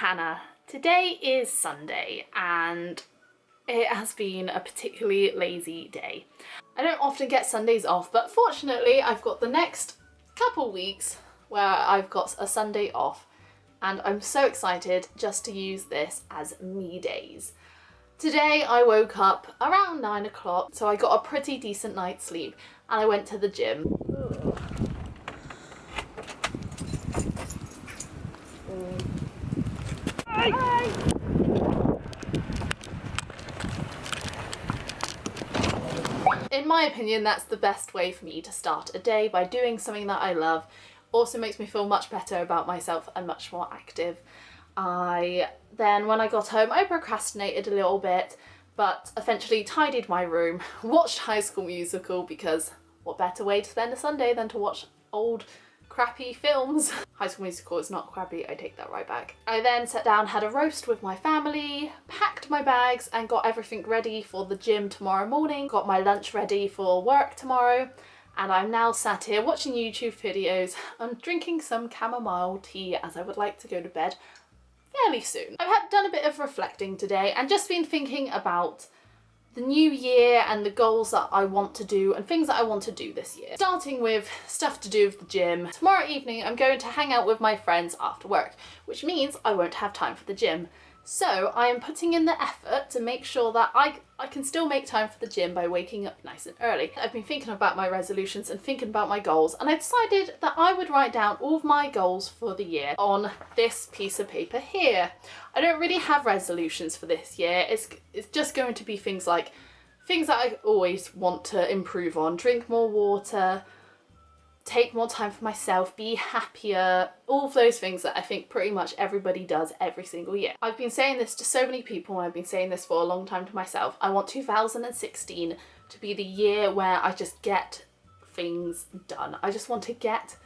Hannah. Today is Sunday and it has been a particularly lazy day. I don't often get Sundays off, but fortunately I've got the next couple weeks where I've got a Sunday off and I'm so excited just to use this as me days. Today I woke up around 9 o'clock, so I got a pretty decent night's sleep and I went to the gym. Hi. In my opinion, that's the best way for me to start a day, by doing something that I love. Also makes me feel much better about myself and much more active. Then when I got home, I procrastinated a little bit, but eventually tidied my room, watched High School Musical, because what better way to spend a Sunday than to watch old crappy films. High School Musical is not crappy, I take that right back. I then sat down, had a roast with my family, packed my bags and got everything ready for the gym tomorrow morning, got my lunch ready for work tomorrow, and I'm now sat here watching YouTube videos and drinking some chamomile tea as I would like to go to bed fairly soon. I've done a bit of reflecting today and just been thinking about the new year and the goals that I want to do and things that I want to do this year. Starting with stuff to do with the gym. Tomorrow evening I'm going to hang out with my friends after work, which means I won't have time for the gym. So I am putting in the effort to make sure that I can still make time for the gym by waking up nice and early. I've been thinking about my resolutions and thinking about my goals, and I decided that I would write down all of my goals for the year on this piece of paper here. I don't really have resolutions for this year. It's just going to be things like things that I always want to improve on. Drink more water, take more time for myself, be happier, all of those things that I think pretty much everybody does every single year. I've been saying this to so many people and I've been saying this for a long time to myself. I want 2016 to be the year where I just get things done. I just want to get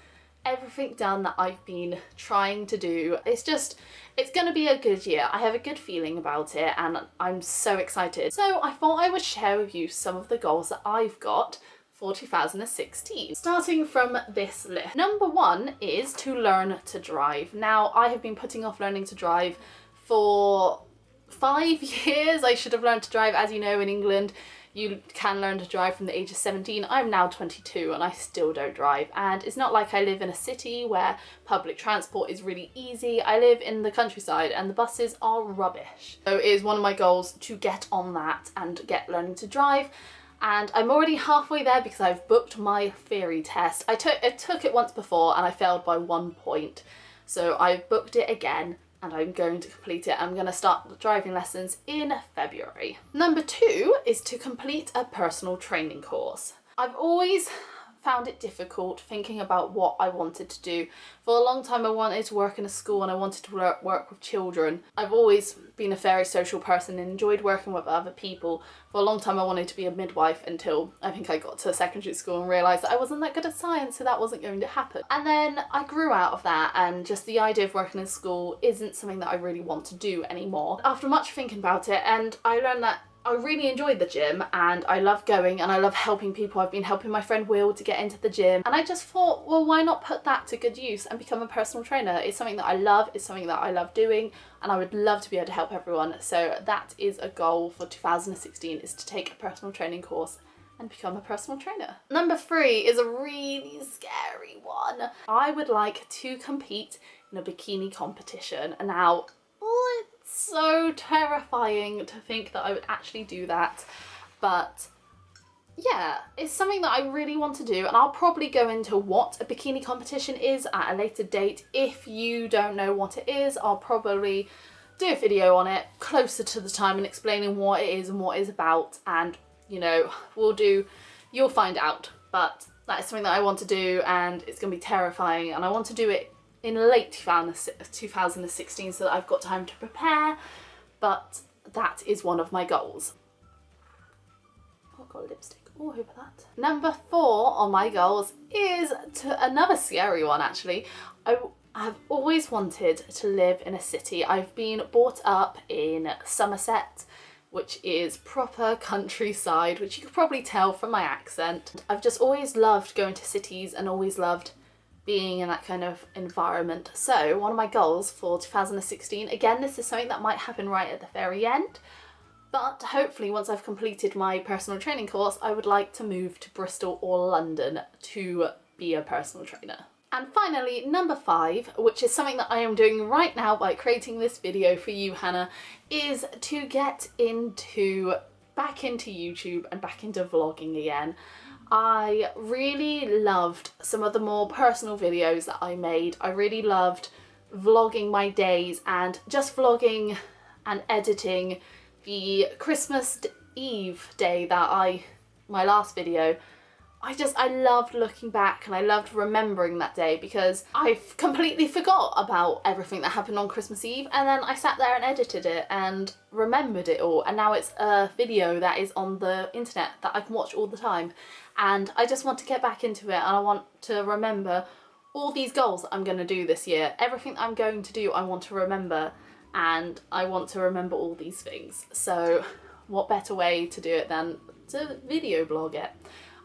everything done that I've been trying to do. It's going to be a good year. I have a good feeling about it and I'm so excited. So I thought I would share with you some of the goals that I've got for 2016. Starting from this list. Number 1 is to learn to drive. Now, I have been putting off learning to drive for 5 years. I should have learned to drive. As you know, in England, you can learn to drive from the age of 17. I'm now 22 and I still don't drive. And it's not like I live in a city where public transport is really easy. I live in the countryside and the buses are rubbish. So it is one of my goals to get on that and get learning to drive. And I'm already halfway there because I've booked my theory test. I took it once before and I failed by 1 point. So I've booked it again and I'm going to complete it. I'm going to start driving lessons in February. Number 2 is to complete a personal training course. I've always found it difficult thinking about what I wanted to do. For a long time I wanted to work in a school and I wanted to work with children. I've always been a very social person and enjoyed working with other people. For a long time I wanted to be a midwife until I think I got to secondary school and realised that I wasn't that good at science, so that wasn't going to happen. And then I grew out of that and just the idea of working in school isn't something that I really want to do anymore. After much thinking about it, and I learned that I really enjoyed the gym and I love going and I love helping people. I've been helping my friend Will to get into the gym and I just thought, well, why not put that to good use and become a personal trainer? It's something that I love, it's something that I love doing, and I would love to be able to help everyone. So that is a goal for 2016, is to take a personal training course and become a personal trainer. Number 3 is a really scary one. I would like to compete in a bikini competition. And now, it's so terrifying to think that I would actually do that, but yeah, it's something that I really want to do, and I'll probably go into what a bikini competition is at a later date. If you don't know what it is, I'll probably do a video on it closer to the time and explaining what it is and what it's about, and you know, you'll find out. But that is something that I want to do and it's gonna be terrifying, and I want to do it in late 2016 so that I've got time to prepare, but that is one of my goals. Oh, I've got lipstick all over that. Number 4 on my goals is another scary one actually. I have always wanted to live in a city. I've been brought up in Somerset, which is proper countryside, which you could probably tell from my accent. I've just always loved going to cities and always loved being in that kind of environment. So one of my goals for 2016, again, this is something that might happen right at the very end, but hopefully once I've completed my personal training course, I would like to move to Bristol or London to be a personal trainer. And finally, number 5, which is something that I am doing right now by creating this video for you, Hannah, is to get back into YouTube and back into vlogging again. I really loved some of the more personal videos that I made. I really loved vlogging my days and just vlogging and editing the Christmas Eve day my last video. I loved looking back and I loved remembering that day because I completely forgot about everything that happened on Christmas Eve, and then I sat there and edited it and remembered it all, and now it's a video that is on the internet that I can watch all the time, and I just want to get back into it, and I want to remember all these goals that I'm going to do this year. Everything that I'm going to do I want to remember, and I want to remember all these things. So what better way to do it than to video blog it?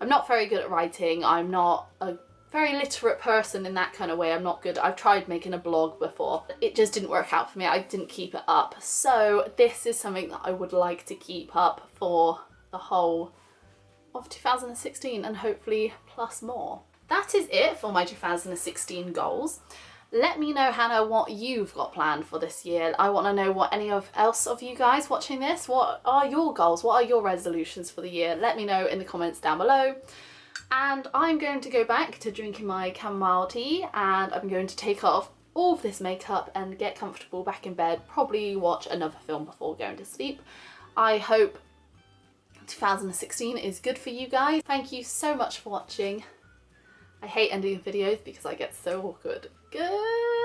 I'm not very good at writing. I'm not a very literate person in that kind of way. I'm not good. I've tried making a blog before. It just didn't work out for me. I didn't keep it up. So this is something that I would like to keep up for the whole of 2016 and hopefully plus more. That is it for my 2016 goals. Let me know, Hannah, what you've got planned for this year. I want to know what else of you guys watching this, what are your goals? What are your resolutions for the year? Let me know in the comments down below. And I'm going to go back to drinking my chamomile tea, and I'm going to take off all of this makeup and get comfortable back in bed, probably watch another film before going to sleep. I hope 2016 is good for you guys. Thank you so much for watching. I hate ending videos because I get so awkward. Good.